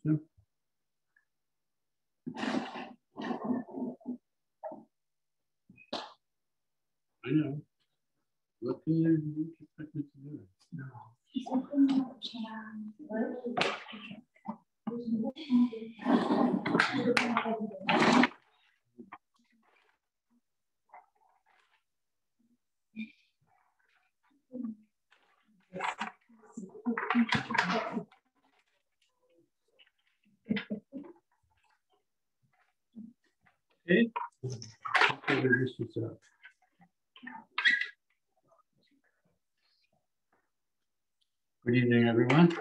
Krishna. I know. What can you expect me to do? No. Okay. This is good evening, everyone.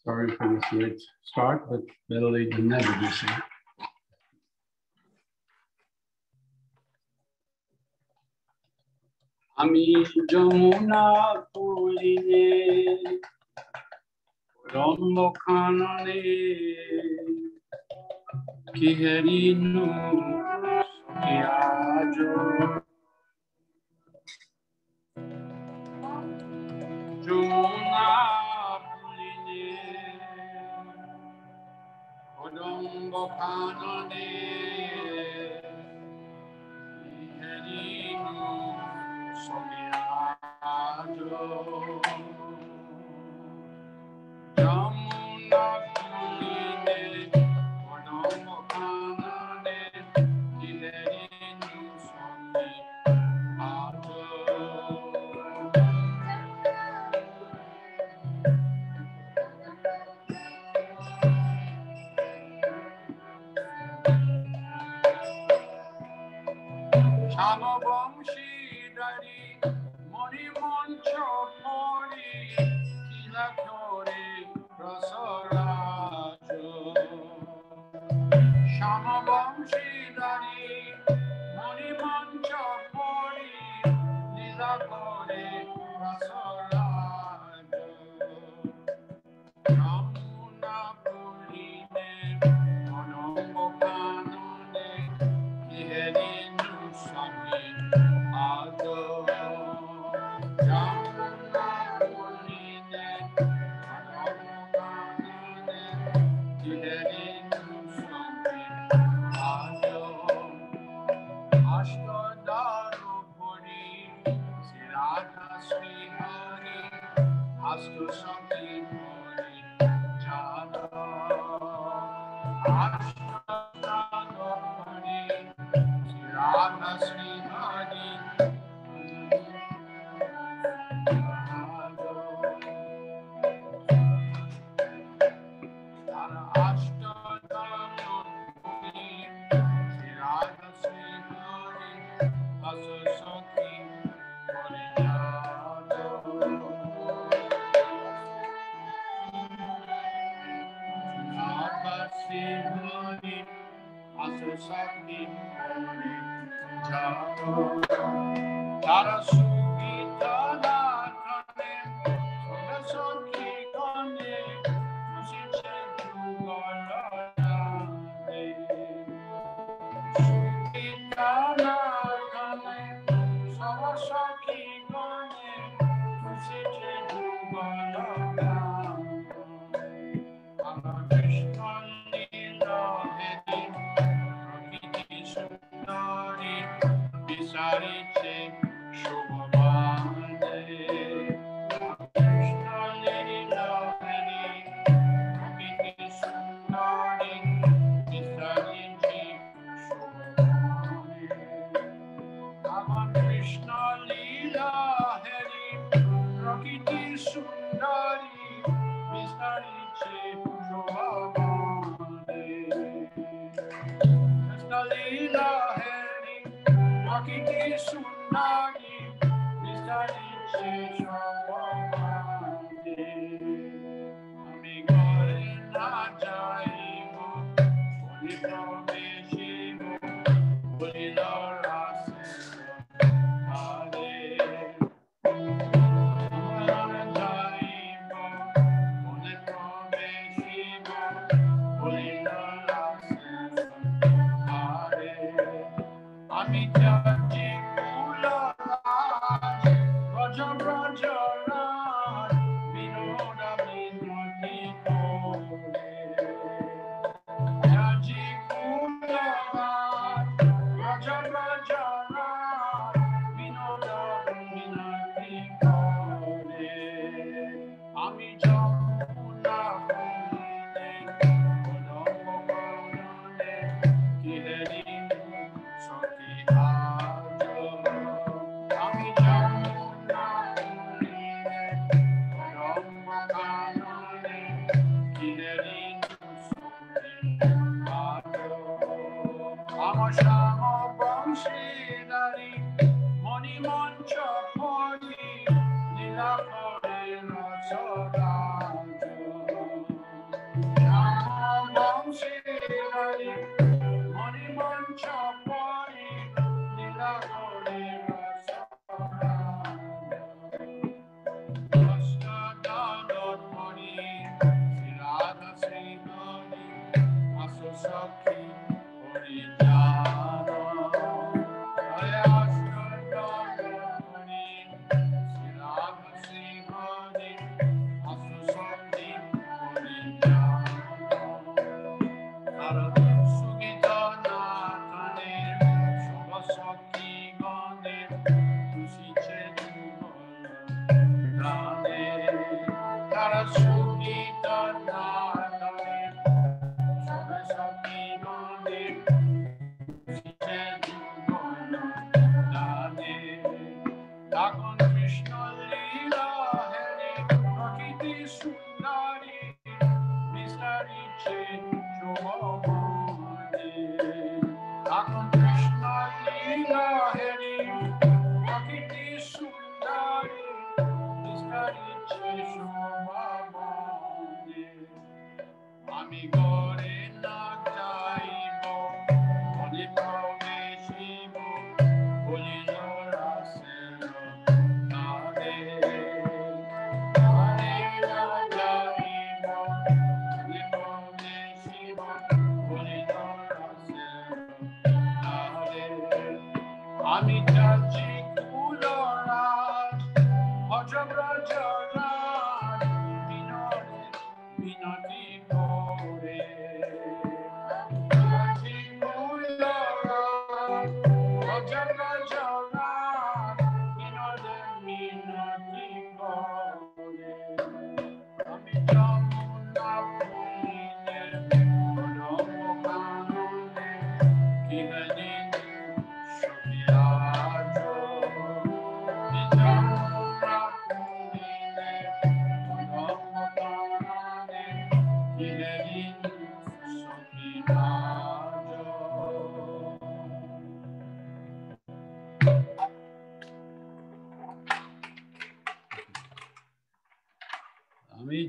Sorry for this late start, but better late than never, you see. Ami Yamuna Puline, Rombo Kanane, Kiherinu Kiajo, Yamuna Puline, Rombo Kanane, Kiherinu Yamuna Puline, Odambo Kanane, Kiherinu Somiajo. Shamabamshi Dari, Moni Moncho Mori, Kilakore, Rasarajo. Shamabamshi Dari, Moni Moncho Mori, Kilakore, Rasarajo. Yamuna Puline, Odambo Kanane, Kiherinu Somiajo. Yamuna Puline, Odambo Kanane, Kiherinu Somiajo. Ashtadaro Puri, Sirata Sri Hari, Astu Sakti Puri, Jada. Ashtadaro Puri, Sirata Sri Hari,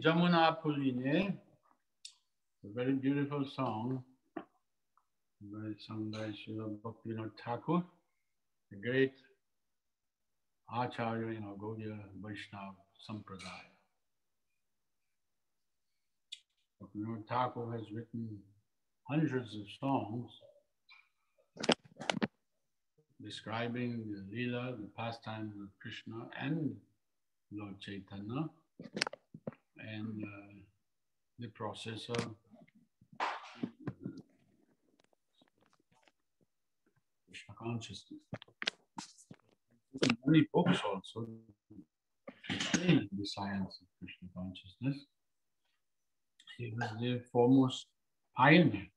Yamuna Puline, a very beautiful song sung by Srila Bhaktivinoda Thakur, a great Acharya in our Gaudiya Vaishnava Sampradaya. Bhaktivinoda Thakur has written hundreds of songs describing the Leela, the pastimes of Krishna and Lord Chaitanya, and the process of Krishna consciousness. Many books also explain the science of Krishna consciousness. He was the foremost pioneer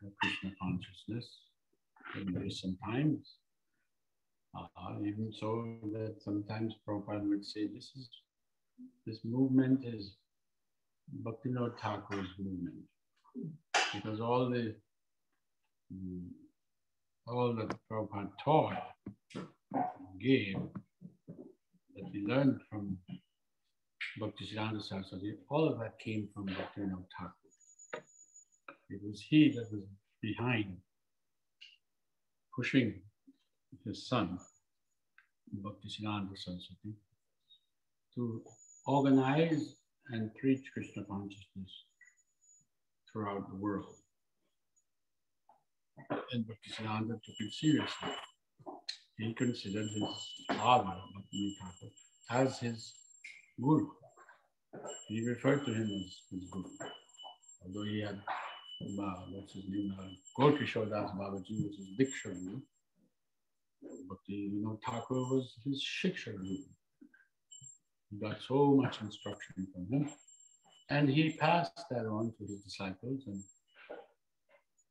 of Krishna consciousness in recent times. Even so that sometimes Prabhupada would say this movement is Bhaktivinoda Thakur's movement, because all that Prabhupada taught, gave, that we learned from Bhaktisiddhanta Saraswati, all of that came from Bhaktivinoda Thakur. It was he that was behind, pushing his son, Bhaktisiddhanta Saraswati, to organize and preach Krishna consciousness throughout the world. And Bhaktisiddhanta took it seriously. He considered his father, Bhaktivinoda Thakur, as his guru. He referred to him as his guru. Although he had, what's his name, Gaur Kishore Das Babaji was his Diksha guru. Bhaktivinoda Thakur was his Shiksha guru. He got so much instruction from him, and he passed that on to his disciples, and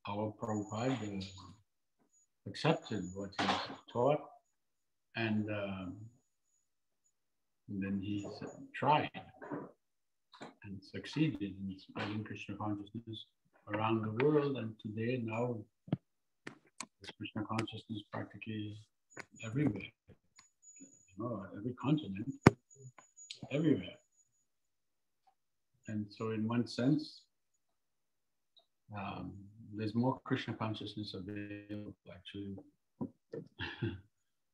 our Prabhupada accepted what he taught, and then he tried and succeeded in spreading Krishna consciousness around the world, and today now Krishna consciousness practically everywhere. every continent, everywhere. And so in one sense, there's more Krishna consciousness available. Actually,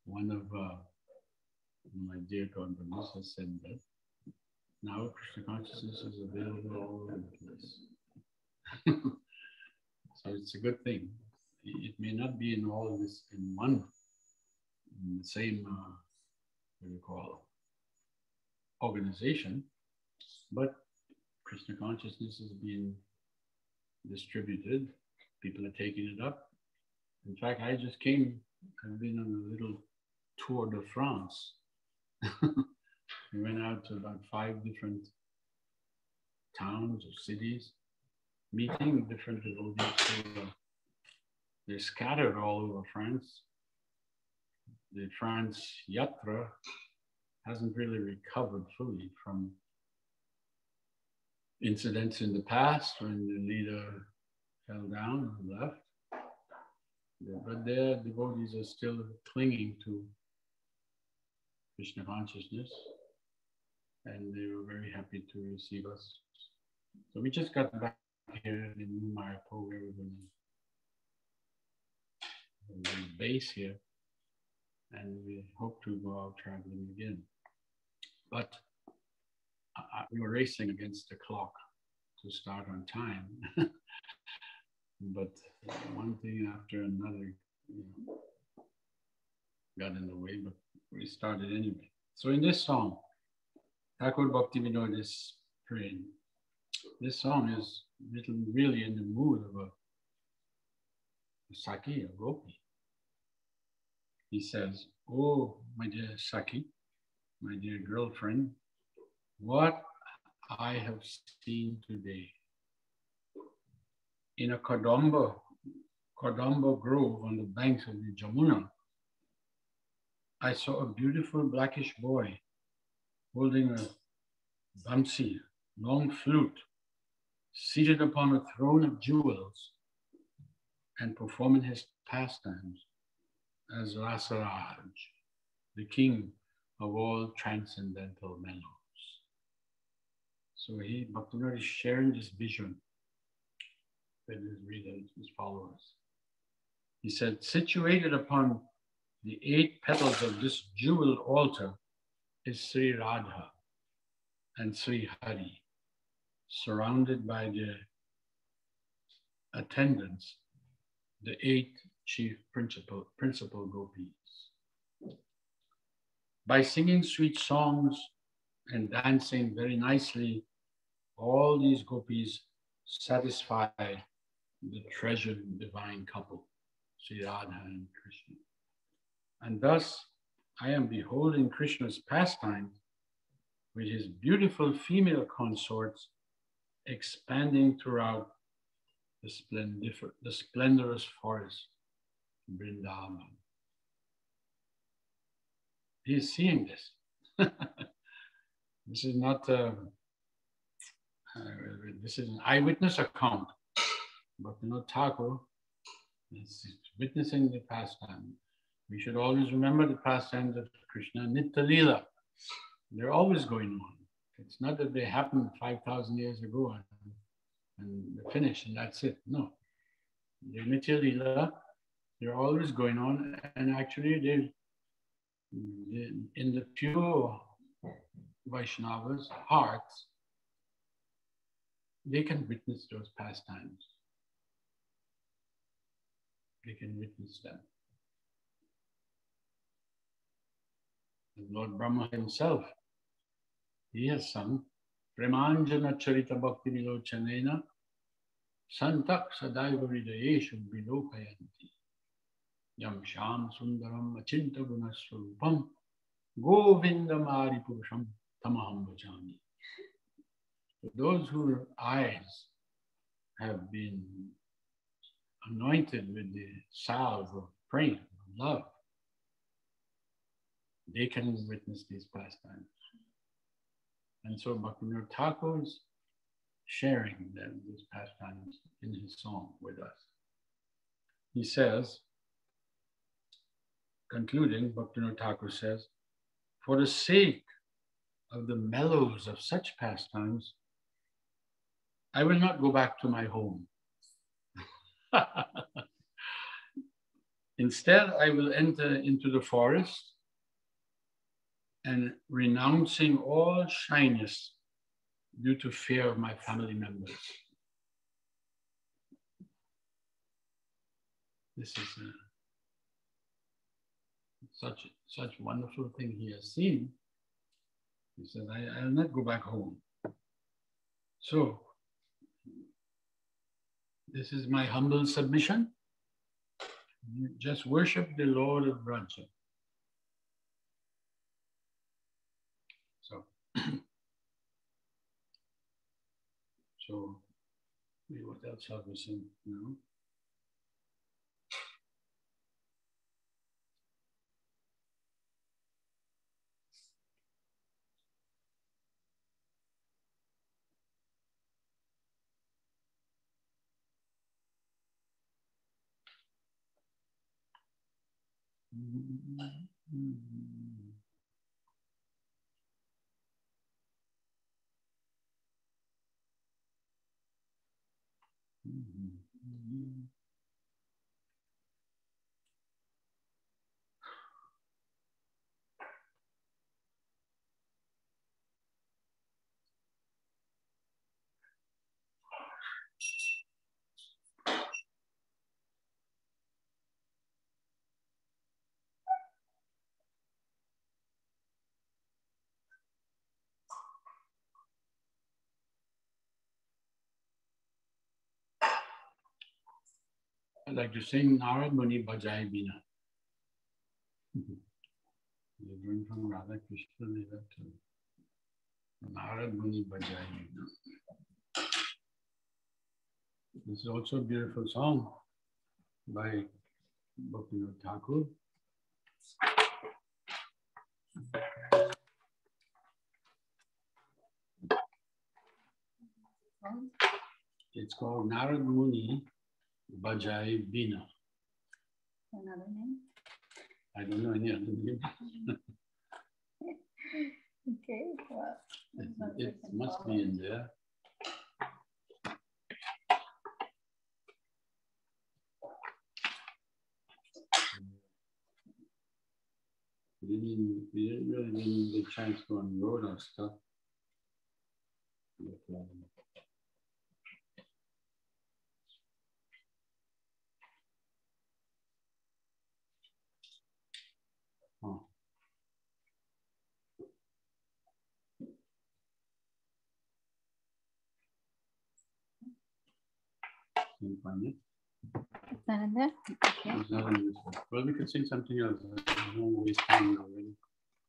one of my dear godbrothers has said that now Krishna consciousness is available all over the place. So it's a good thing. It may not be in all this in the same what do you call organization, but Krishna consciousness is being distributed. People are taking it up. In fact, I've been on a little tour de France. We went out to about 5 different towns or cities, meeting different devotees. They're scattered all over France. The France Yatra hasn't really recovered fully from incidents in the past when the leader fell down and left. But their devotees are still clinging to Krishna consciousness, and they were very happy to receive us. So we just got back here in New Mayapur, where we're going to base here, and we hope to go out traveling again. But we were racing against the clock to start on time. But one thing after another got in the way, but we started anyway. So in this song, Thakur Bhaktivinoda is praying. This song is really in the mood of a Saki, a Gopi. He says, "Oh, my dear Saki, my dear girlfriend, what I have seen today. In a Kadamba grove on the banks of the Yamuna, I saw a beautiful blackish boy holding a bamsi, long flute, seated upon a throne of jewels and performing his pastimes as Rasaraj, the king of all transcendental mellows." So Bhaktivinoda is sharing this vision with his readers, his followers. He said, situated upon the 8 petals of this jeweled altar is Sri Radha and Sri Hari, surrounded by their attendants, the 8 chief principal gopis. By singing sweet songs and dancing very nicely, all these gopis satisfy the treasured divine couple, Sri Radha and Krishna. And thus, I am beholding Krishna's pastimes with his beautiful female consorts expanding throughout the splendorous forest, Vrindavan. He is seeing this. This is not, this is an eyewitness account. Bhaktivinoda Thakur is witnessing the pastime. We should always remember the pastimes of Krishna, Nitya Leela. They're always going on. It's not that they happened 5,000 years ago and they're finished and that's it. No. They're Nitya Leela. They're always going on, and actually they're in the pure Vaishnava's hearts, they can witness those pastimes. They can witness them. And Lord Brahma himself, he has sung Premanjana Charita Bhakti Vilochanena Santak Sadaiva Hridayeshu Vilokayanti Yam Sham Sundaram Achinta Gunaswarupam Govindam Aripurusham Tamaham Bhajami. So those whose eyes have been anointed with the salve of praying, of love, they can witness these pastimes. And so Bhaktivinoda Thakur is sharing them, these pastimes, in his song with us. He says, concluding, Bhaktivinoda Thakur says, for the sake of the mellows of such pastimes, I will not go back to my home. Instead, I will enter into the forest and renouncing all shyness due to fear of my family members. This is such wonderful thing he has seen. He said, I'll not go back home. So, this is my humble submission. You just worship the Lord of Raja. So, what else have we seen now? I'd like to sing Narad Muni Bhajai Bina. We're going from Radha Krishna Lila to Narad Muni Bhajai Bina. This is also a beautiful song by Bhaktivinoda Thakur. It's called Narad Muni Bhajai Bina. Another name? I don't know any other name. Okay, well. It must be in there. We didn't really get a chance to unload our stuff. But, can you find it? It's not in there? Okay. It's not in this one. Well, we could sing something else. I won't waste time already.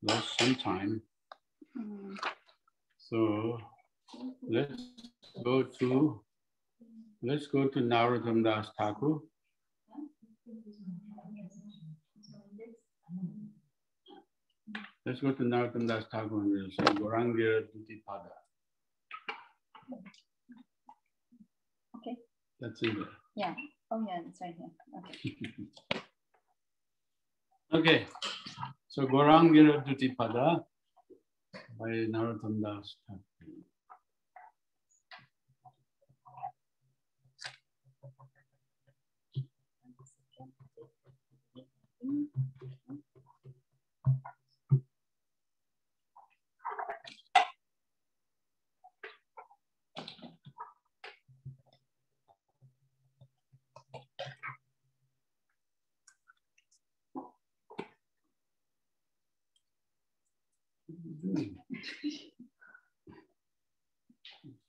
Lost some time. So let's go to Narottam Das Thakur. Let's go to Narottam Das Thakur and we'll say Gaurangera Duti Pada. Okay. That's in there. Yeah. Oh yeah, it's right here. Okay. Okay. So Gaurangera Duti Pada by Narottam Das Thakur.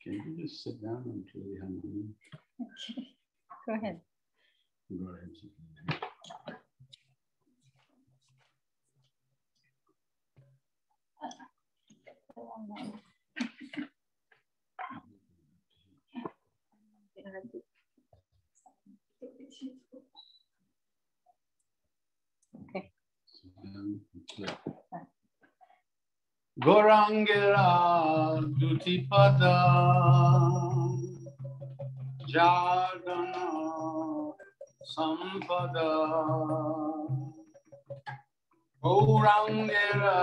Can you just sit down until we have money? Okay. Go ahead. Go ahead. Okay. Gaurangera Duti Pada Jadana Sampada Gaurangera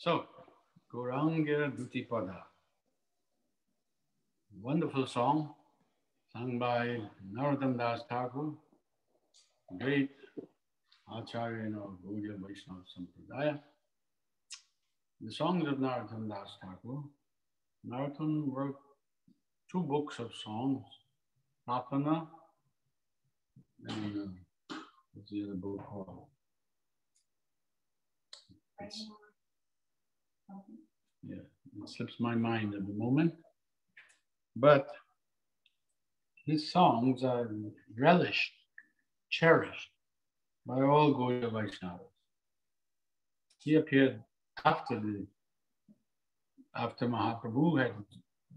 So, Gaurangera Duti Pada. Wonderful song sung by Narottam Das Thakur, great Acharya in our Gaudiya Vaishnava Sampradaya. The songs of Narottam Das Thakur. Narottam wrote 2 books of songs, Kirtana and what's the other book called? Yeah, it slips my mind at the moment. But his songs are relished, cherished by all Gaudiya Vaishnavas. He appeared after Mahaprabhu had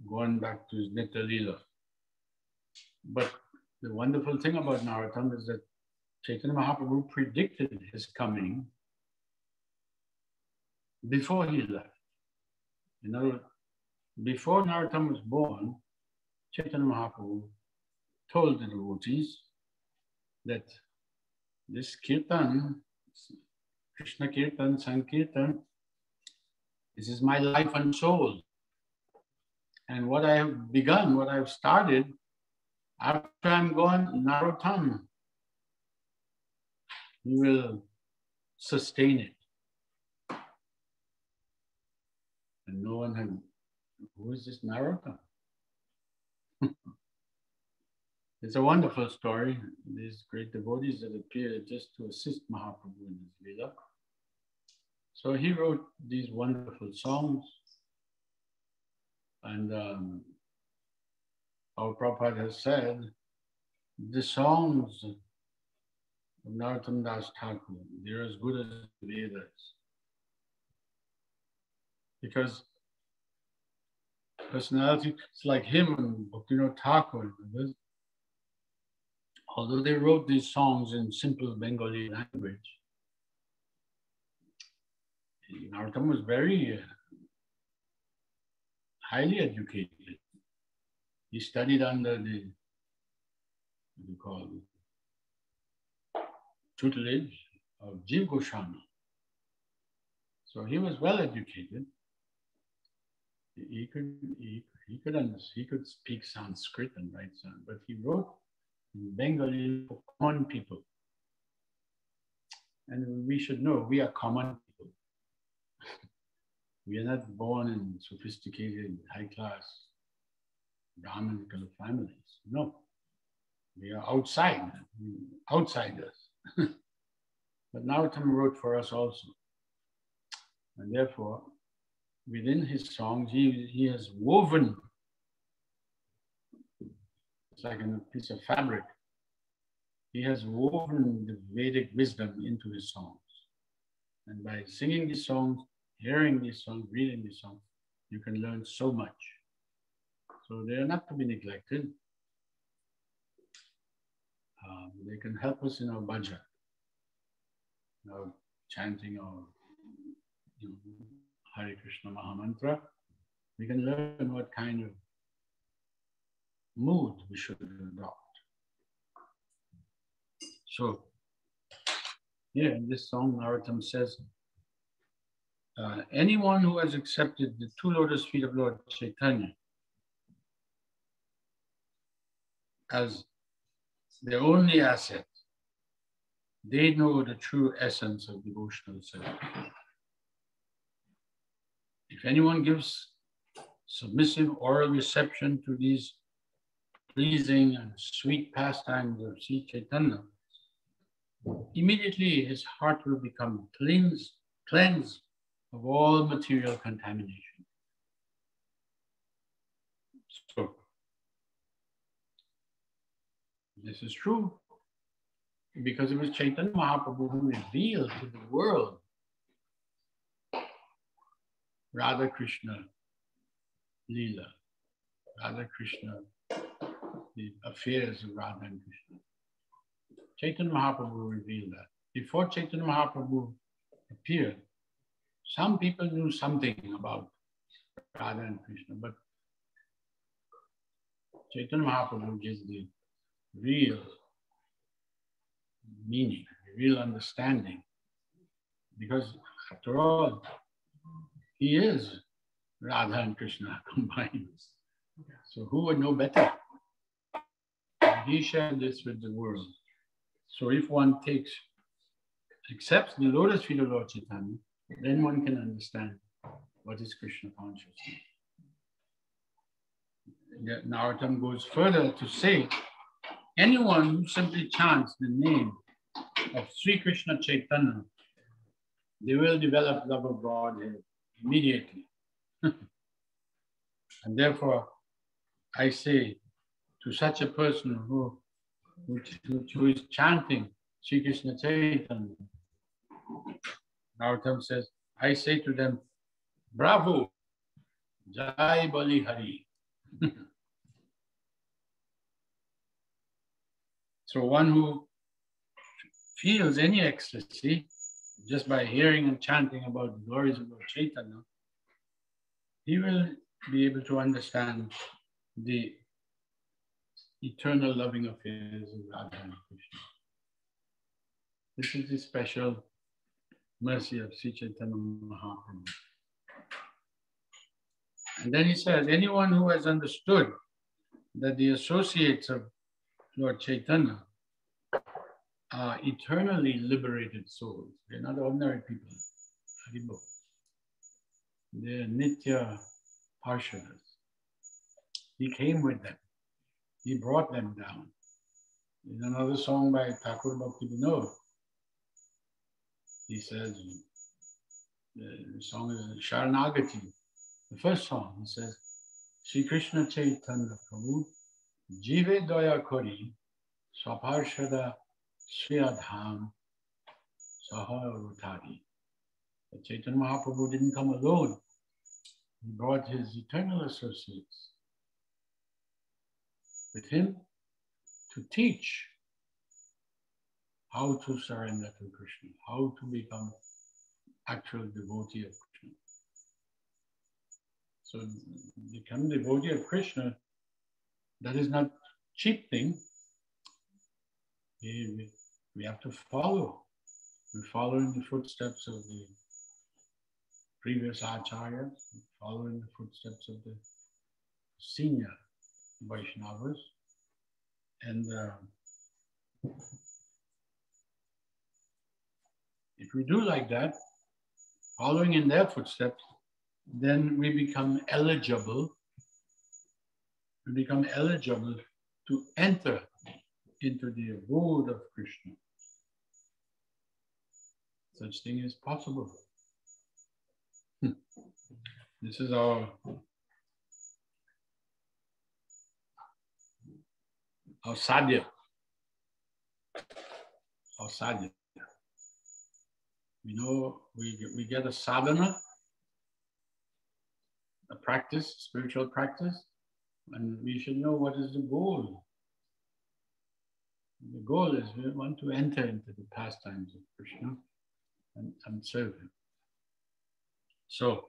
gone back to his Nitya Leela. But the wonderful thing about Narottam is that Chaitanya Mahaprabhu predicted his coming before he left. In other words, before Narottam was born, Chaitanya Mahaprabhu told the devotees that this Kirtan, Krishna Kirtan, Sankirtan, this is my life and soul. And what I have begun, what I have started, after I'm gone, Narottam, he will sustain it. And no one had, who is this Narottam? It's a wonderful story. These great devotees that appeared just to assist Mahaprabhu in his Leela. So he wrote these wonderful songs. And our Prabhupada has said, the songs of Narottam Das Thakur, they're as good as the Vedas. Because personalities like him and Bhaktivinoda Thakur, although they wrote these songs in simple Bengali language, Narottam was very highly educated. He studied under the, what do you call it, tutelage of Jiva Goswami. So he was well educated. He could speak Sanskrit and write Sanskrit, but he wrote in Bengali for common people. And we should know we are common people. We are not born in sophisticated, high-class, Brahminical families. No. We are outsiders. But Narottam wrote for us also. And therefore, within his songs, he has woven, it's like a piece of fabric. He has woven the Vedic wisdom into his songs. And by singing these songs, hearing these songs, reading these songs, you can learn so much. So they are not to be neglected. They can help us in our bhajan, our chanting of Hare Krishna Mahamantra. We can learn what kind of mood we should adopt. So, here in this song, Narottam says, anyone who has accepted the 2 lotus feet of Lord Chaitanya as their only asset, they know the true essence of devotional service. If anyone gives submissive oral reception to these pleasing and sweet pastimes of Sri Chaitanya, immediately his heart will become cleansed of all material contamination. So, this is true because it was Chaitanya Mahaprabhu who revealed to the world Radha Krishna Leela, Radha Krishna, the affairs of Radha and Krishna. Chaitanya Mahaprabhu revealed that. Before Chaitanya Mahaprabhu appeared, some people knew something about Radha and Krishna, but Chaitanya Mahaprabhu gives the real meaning, the real understanding. Because after all, he is Radha and Krishna combined. So who would know better? He shared this with the world. So if one accepts the lotus feet of Lord Chaitanya, then one can understand what is Krishna consciousness. Narottam goes further to say, anyone who simply chants the name of Sri Krishna Chaitanya, they will develop love of God immediately. And therefore, I say to such a person who is chanting Sri Krishna Chaitanya, Narottam says, I say to them, bravo, Jai Bali Hari. So one who feels any ecstasy just by hearing and chanting about the glories of Lord Chaitanya, he will be able to understand the eternal loving affairs of Radha and Krishna. This is the special mercy of Sri Chaitanya Mahaprabhu. And then he says, anyone who has understood that the associates of Lord Chaitanya are eternally liberated souls. They're not ordinary people. Haribo. They're Nitya Parshadas. He came with them. He brought them down. There's another song by Thakura Bhaktivinoda. He says, the song is Sharanagati. The first song, he says, Sri Krishna Chaitanya Prabhu, Jive Daya Kori, Swaparshada Sriyadham Saha Rutari. Chaitanya Mahaprabhu didn't come alone. He brought his eternal associates with him to teach how to surrender to Krishna, how to become actual devotee of Krishna. So become devotee of Krishna, that is not a cheap thing. We have to follow. We follow in the footsteps of the previous acharyas, we follow in the footsteps of the senior Vaishnavas. And if we do like that, following in their footsteps, then we become eligible. We become eligible to enter into the abode of Krishna. Such thing is possible. This is our sadhya. Our sadhya. We know we get a sadhana, a practice, spiritual practice, and we should know what is the goal. The goal is we want to enter into the pastimes of Krishna and serve him. So,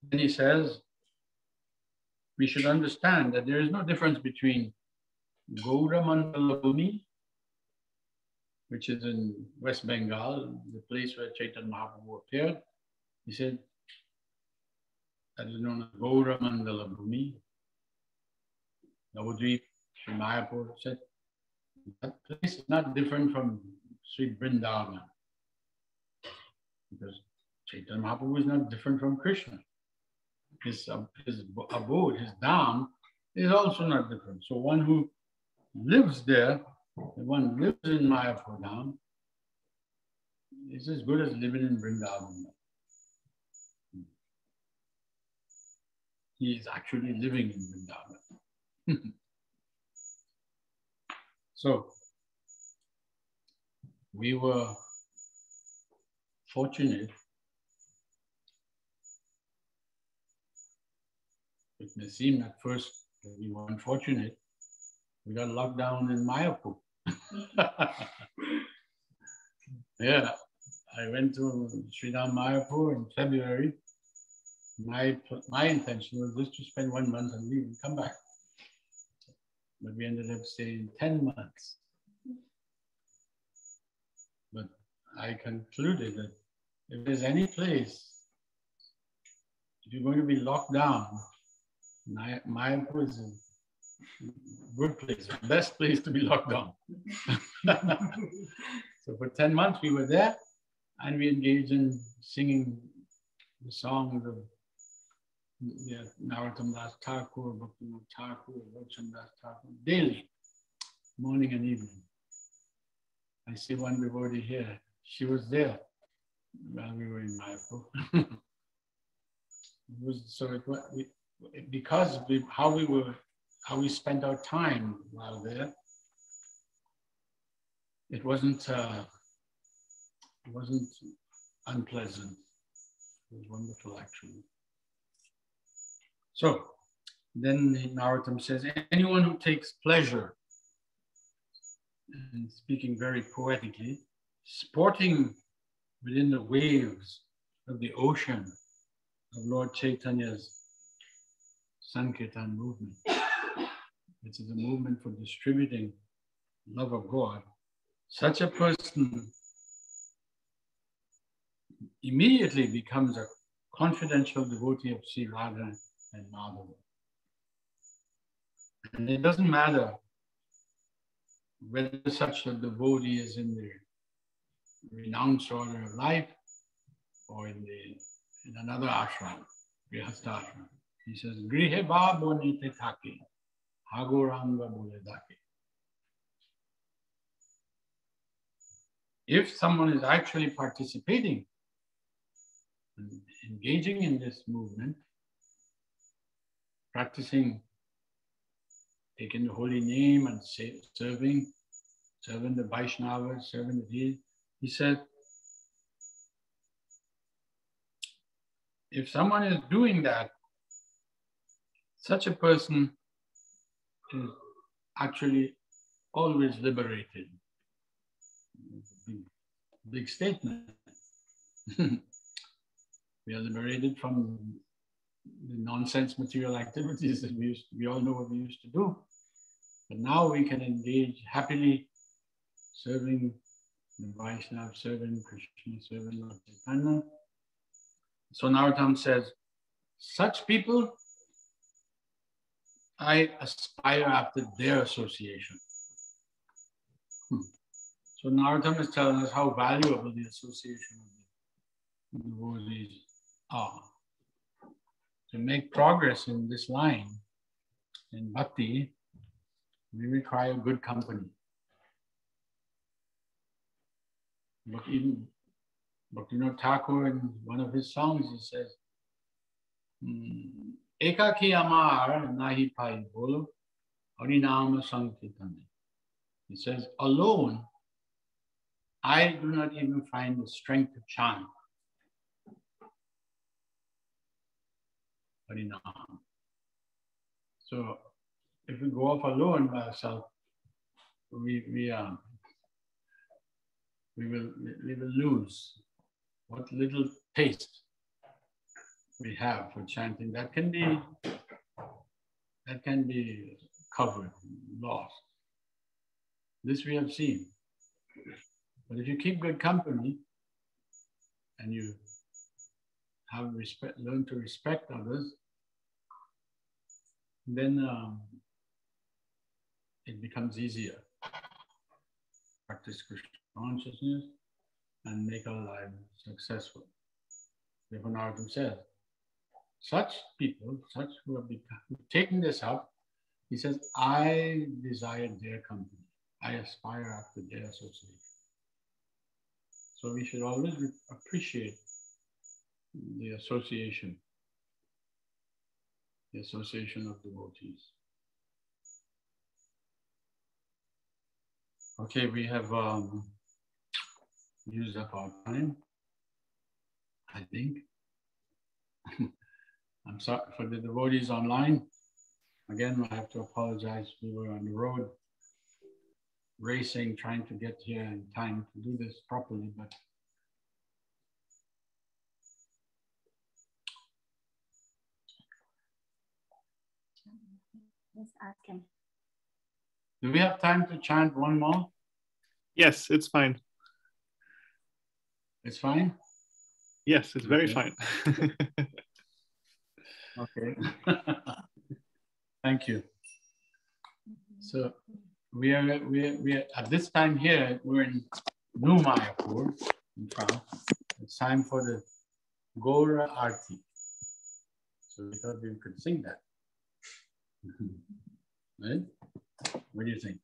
then he says, we should understand that there is no difference between Gaura Mandalabhumi, which is in West Bengal, the place where Chaitanya Mahaprabhu appeared. He said, that is known as Gaura Mandalabhumi. Navadvip, Sri Mayapur said, that place is not different from Sri Vrindavan. Because Chaitanya Mahaprabhu is not different from Krishna. His abode, his dham, is also not different. So one who lives there, one lives in Mayapur dham, is as good as living in Vrindavan. He is actually living in Vrindavan. So we were fortunate. It may seem at first that we were unfortunate. We got locked down in Mayapur. Yeah, I went to Sridham Mayapur in February. My intention was just to spend 1 month and leave and come back. But we ended up staying 10 months. But I concluded that if there's any place, if you're going to be locked down, Mayapur is a good place, best place to be locked down. So for 10 months we were there, and we engaged in singing the songs of Narottam Das Thakur, Bhaktivinoda Thakur, Rochan Das Thakur, daily, morning and evening. I see one devotee here. She was there while we were in Mayapur. How we spent our time while there, it wasn't unpleasant. It was wonderful, actually. So then Narottam says, anyone who takes pleasure, and speaking very poetically, sporting within the waves of the ocean of Lord Chaitanya's Sankirtan movement, which is a movement for distributing love of God, such a person immediately becomes a confidential devotee of Sri Radha and Madhava. And it doesn't matter whether such a devotee is in the renounced order of life or in another ashram, Grihastha ashram. He says, Grihe ba bonite thake, Hagoranga bole dake. If someone is actually participating and engaging in this movement, practicing, taking the holy name and serving the Vaishnavas, serving the deities, he said, if someone is doing that, such a person is actually always liberated. Big statement. We are liberated from the nonsense material activities that we all know what we used to do. But now we can engage happily serving the Vaishnava, serving Krishna, serving Lord Chaitanya. So Narottam says, such people, I aspire after their association. So Narottam is telling us how valuable the association of the devotees are. To make progress in this line, in bhakti, we require good company. But even Bhaktivinoda Thakur, in one of his songs, he says, Ekaki amar nahi pai bolo, harinama sankirtane. He says, alone, I do not even find the strength to chant Harinam. So if we go off alone by ourselves, we will lose what little taste we have for chanting. That can be covered, lost. This we have seen. But if you keep good company and you have respect, learn to respect others, then it becomes easier. Practice Krishna consciousness and make our lives successful. Therefore, Narottam says, such people, such who have taken this up, he says, I desire their company. I aspire after their association. So we should always appreciate the association of devotees. Okay, we have used up our time, I think. I'm sorry for the devotees online. Again, I have to apologize. We were on the road racing, trying to get here in time to do this properly, but let's ask him. Do we have time to chant one more? Yes, it's fine. It's fine? Yes, it's very fine. Okay. Thank you. So we are at this time here, we're in New Mayapur in France. It's time for the Gaura Arati. So we thought we could sing that. Right? What do you think?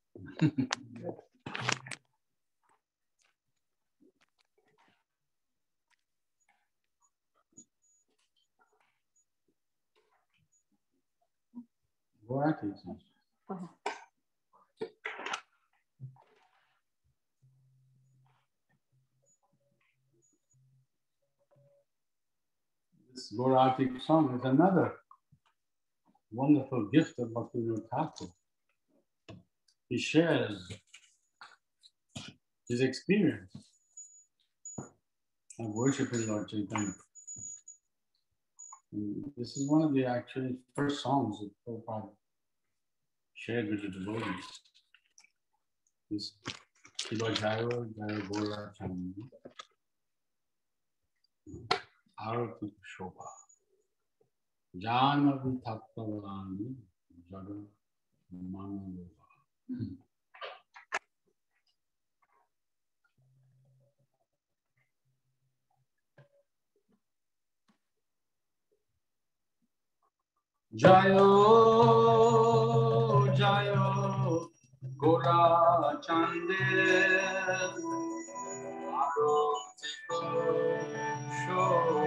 Gaura Arati. This Gaura Arati song is another wonderful gift of Bhaktivinoda Thakura. He shares his experience of worshiping Lord Chaitanya. And this is one of the actually first songs that Prabhupada shared with the devotees. This Shiva Jaya Jaya Gaura Arati Arati Shobha Janavi Tattavani Jaga Manalova. Jayo Jayo Gaura Chande Arati Shobha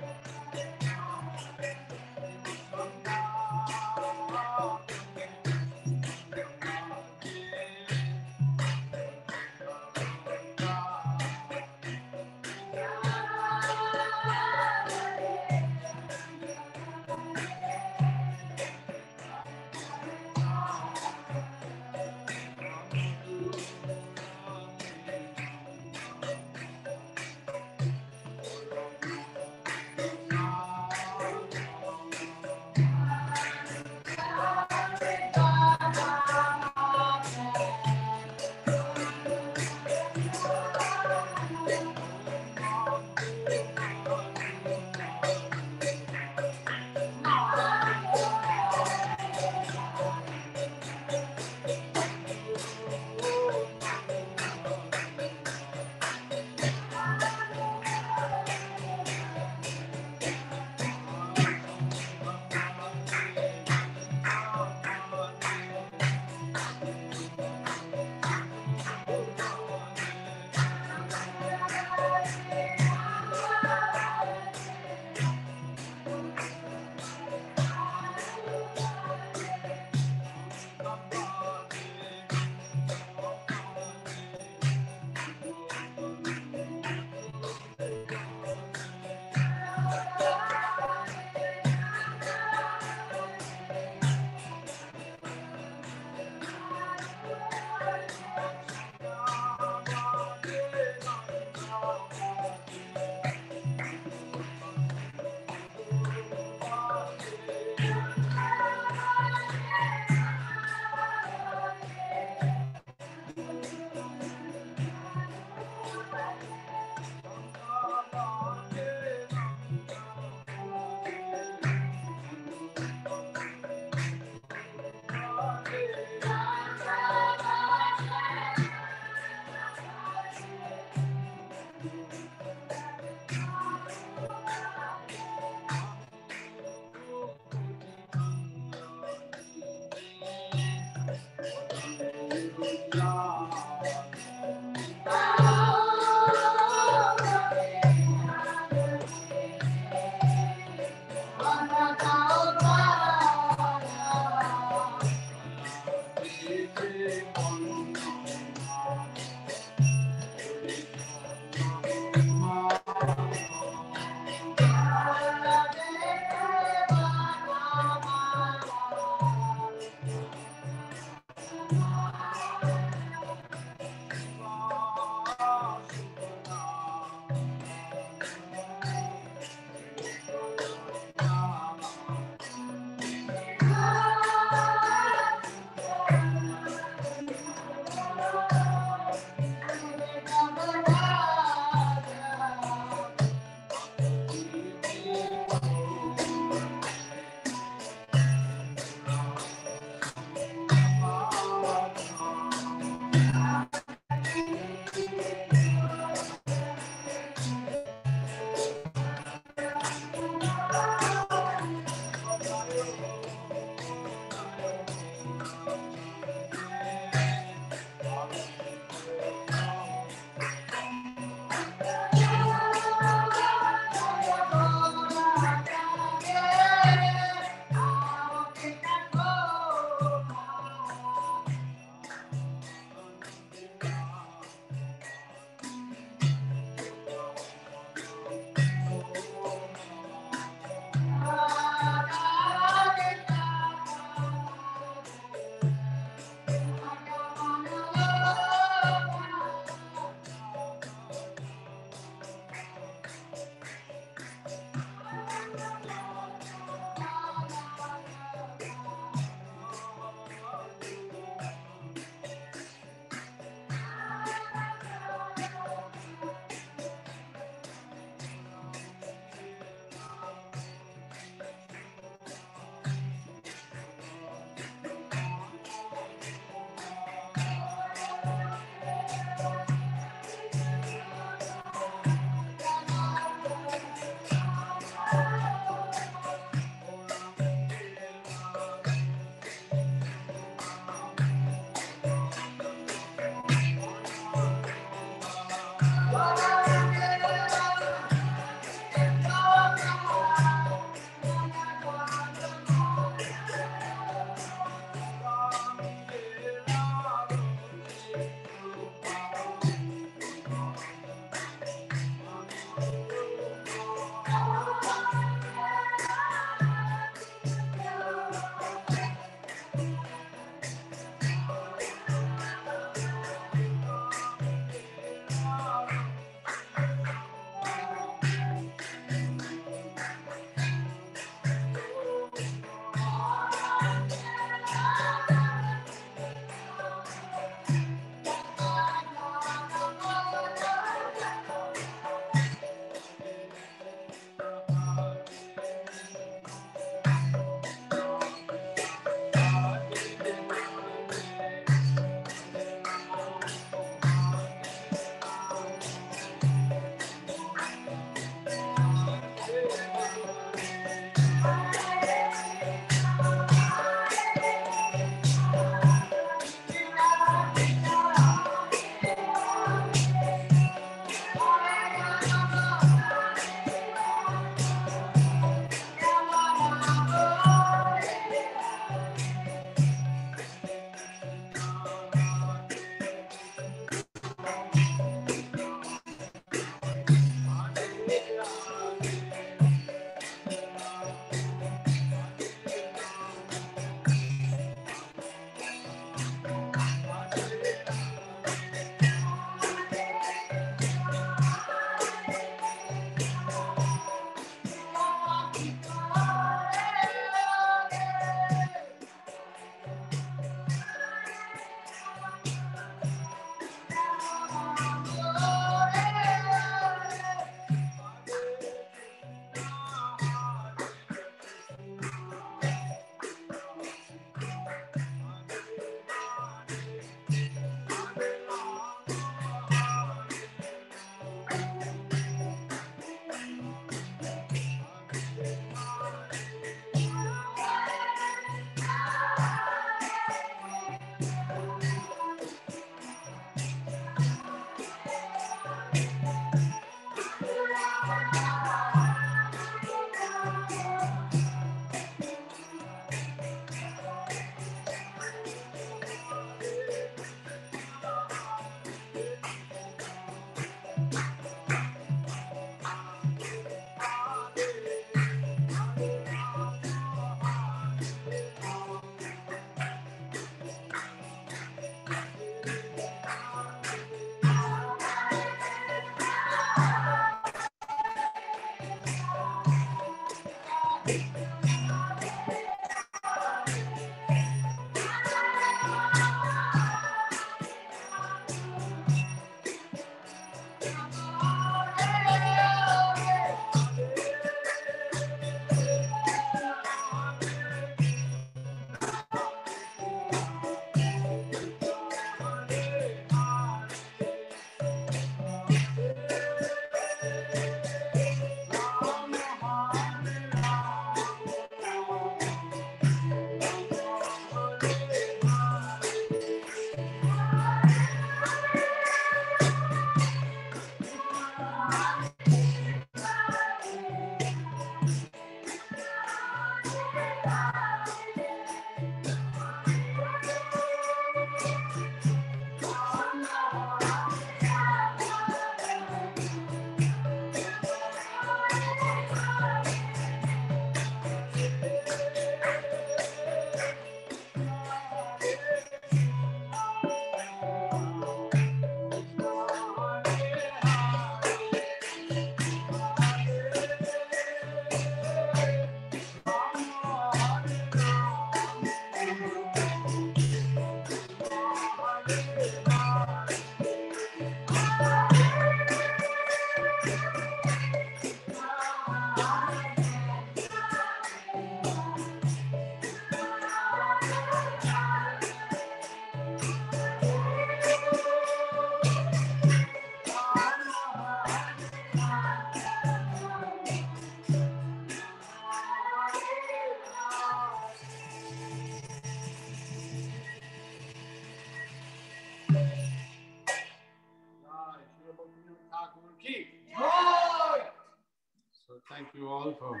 thank you all for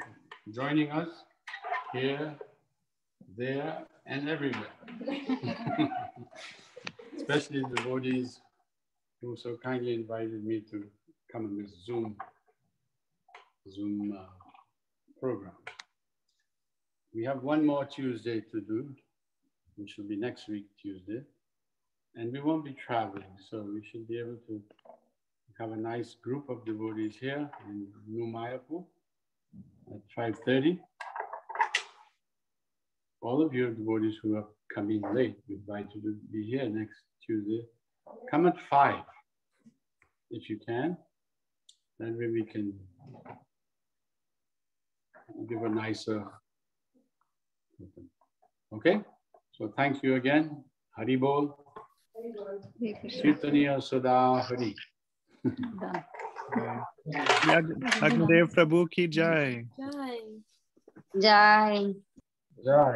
joining us here, there, and everywhere. Especially the devotees who so kindly invited me to come on this Zoom program. We have one more Tuesday to do, which will be next week, Tuesday. And we won't be traveling, so we should be able to have a nice group of devotees here in New Mayapur at 5:30. All of your devotees who are coming late, we invite you to be here next Tuesday. Come at 5 if you can. Then we can give a nicer. Okay? So thank you again. Hari Bol. Kirtaniya Sada Hari. Agnideva Prabhu ki jai. Jai. Jai.